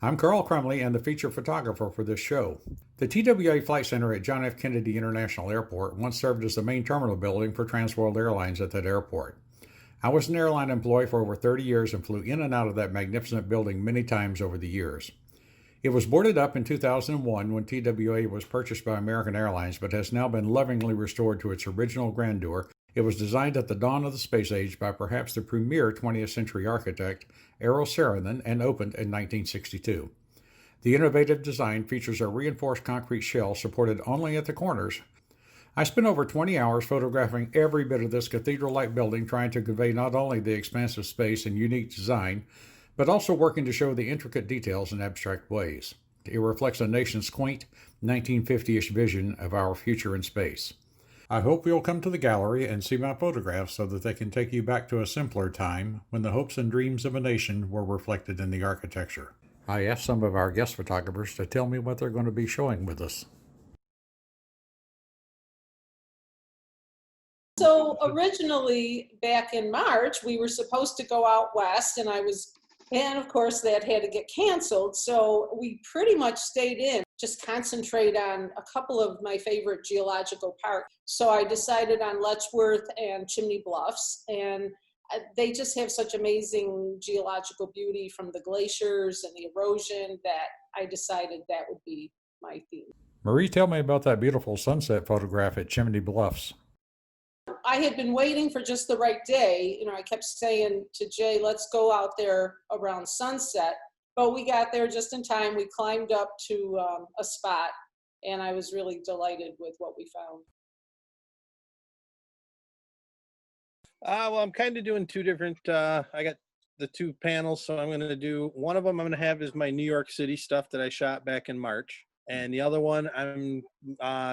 I'm Carl Crumley and the feature photographer for this show. The TWA Flight Center at John F. Kennedy International Airport once served as the main terminal building for Transworld Airlines at that airport. I was an airline employee for over 30 years and flew in and out of that magnificent building many times over the years. It was boarded up in 2001 when TWA was purchased by American Airlines, but has now been lovingly restored to its original grandeur. It was designed at the dawn of the space age by perhaps the premier 20th century architect, Eero Saarinen, and opened in 1962. The innovative design features a reinforced concrete shell supported only at the corners. I spent over 20 hours photographing every bit of this cathedral-like building, trying to convey not only the expansive space and unique design, but also working to show the intricate details in abstract ways. It reflects a nation's quaint, 1950-ish vision of our future in space. I hope you'll come to the gallery and see my photographs so that they can take you back to a simpler time when the hopes and dreams of a nation were reflected in the architecture. I asked some of our guest photographers to tell me what they're going to be showing with us. So originally, back in March, we were supposed to go out west, and of course that had to get canceled. So we pretty much stayed in, just concentrate on a couple of my favorite geological parks. So I decided on Letchworth and Chimney Bluffs, and they just have such amazing geological beauty from the glaciers and the erosion that I decided that would be my theme. Marie, tell me about that beautiful sunset photograph at Chimney Bluffs. I had been waiting for just the right day. I kept saying to Jay, let's go out there around sunset. But we got there just in time. We climbed up to a spot, and I was really delighted with what we found. Well, I'm kind of doing two different, I got the two panels, so I'm going to do, one of them I'm going to have is my New York City stuff that I shot back in March. And the other one I'm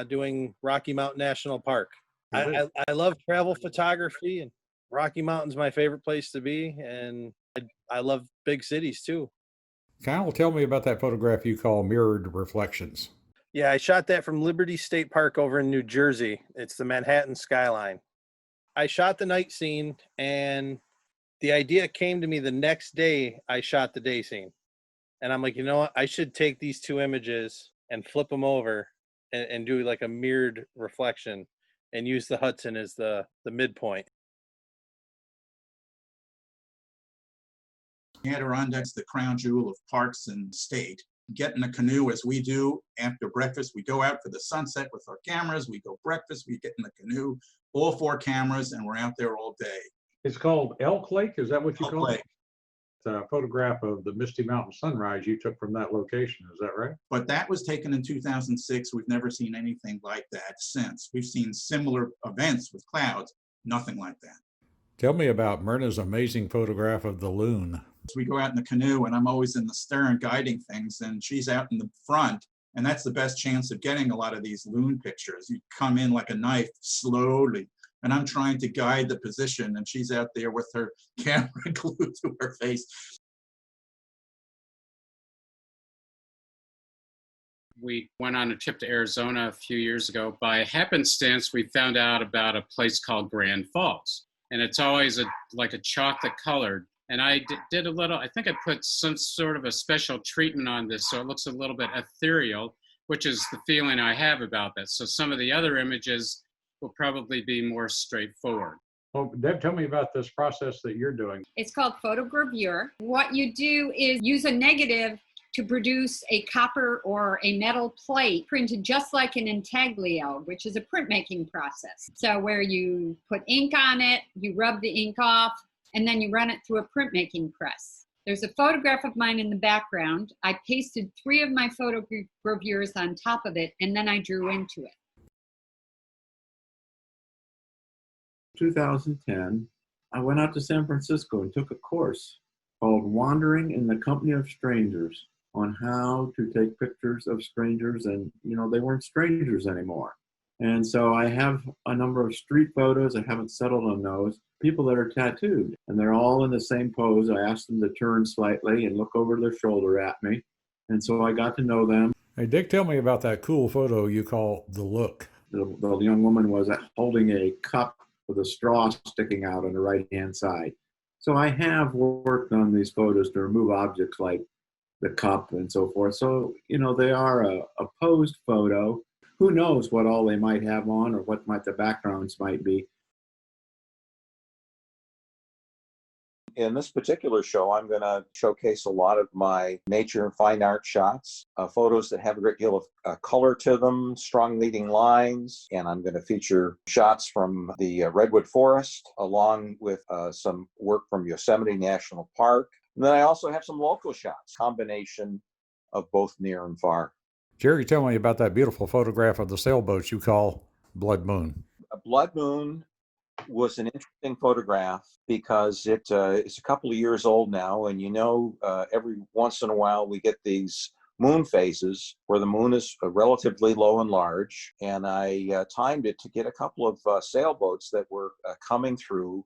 doing Rocky Mountain National Park. I love travel photography, and Rocky Mountain's my favorite place to be, and I love big cities too. Kyle, tell me about that photograph you call Mirrored Reflections. Yeah, I shot that from Liberty State Park over in New Jersey. It's the Manhattan skyline. I shot the night scene, and the idea came to me the next day I shot the day scene. And I'm like, you know what? I should take these two images and flip them over and do like a mirrored reflection and use the Hudson as the midpoint. Adirondacks, the crown jewel of parks and state. Get in a canoe as we do after breakfast. We go out for the sunset with our cameras. We go breakfast. We get in the canoe, all four cameras, and we're out there all day. It's called Elk Lake. Is that what you call Lake. it? A photograph of the Misty Mountain sunrise you took from that location. Is that right? But that was taken in 2006. We've never seen anything like that since. We've seen similar events with clouds, nothing like that. Tell me about Myrna's amazing photograph of the loon. So we go out in the canoe, and I'm always in the stern guiding things, and she's out in the front, and that's the best chance of getting a lot of these loon pictures. You come in like a knife slowly, and I'm trying to guide the position, and she's out there with her camera glued to her face. We went on a trip to Arizona a few years ago. By happenstance, we found out about a place called Grand Falls, and it's always like a chocolate colored. And I did a little, I think I put some sort of a special treatment on this so it looks a little bit ethereal, which is the feeling I have about that. So some of the other images will probably be more straightforward. Well, Deb, tell me about this process that you're doing. It's called photogravure. What you do is use a negative to produce a copper or a metal plate printed just like an intaglio, which is a printmaking process. So where you put ink on it, you rub the ink off, and then you run it through a printmaking press. There's a photograph of mine in the background. I pasted 3 of my photogravures on top of it, and then I drew into it. 2010, I went out to San Francisco and took a course called Wandering in the Company of Strangers on how to take pictures of strangers, and they weren't strangers anymore. And so I have a number of street photos. I haven't settled on those. People that are tattooed, and they're all in the same pose. I asked them to turn slightly and look over their shoulder at me. And so I got to know them. Hey, Dick, tell me about that cool photo you call The Look. The young woman was holding a cup with a straw sticking out on the right-hand side. So I have worked on these photos to remove objects like the cup and so forth. So, they are a posed photo. Who knows what all they might have on or what the backgrounds might be. In this particular show, I'm going to showcase a lot of my nature and fine art shots, photos that have a great deal of color to them, strong leading lines, and I'm going to feature shots from the Redwood Forest, along with some work from Yosemite National Park. And then I also have some local shots, combination of both near and far. Jerry, tell me about that beautiful photograph of the sailboats you call Blood Moon. A Blood Moon was an interesting photograph because it's a couple of years old now, and every once in a while we get these moon phases where the moon is relatively low and large, and I timed it to get a couple of sailboats that were coming through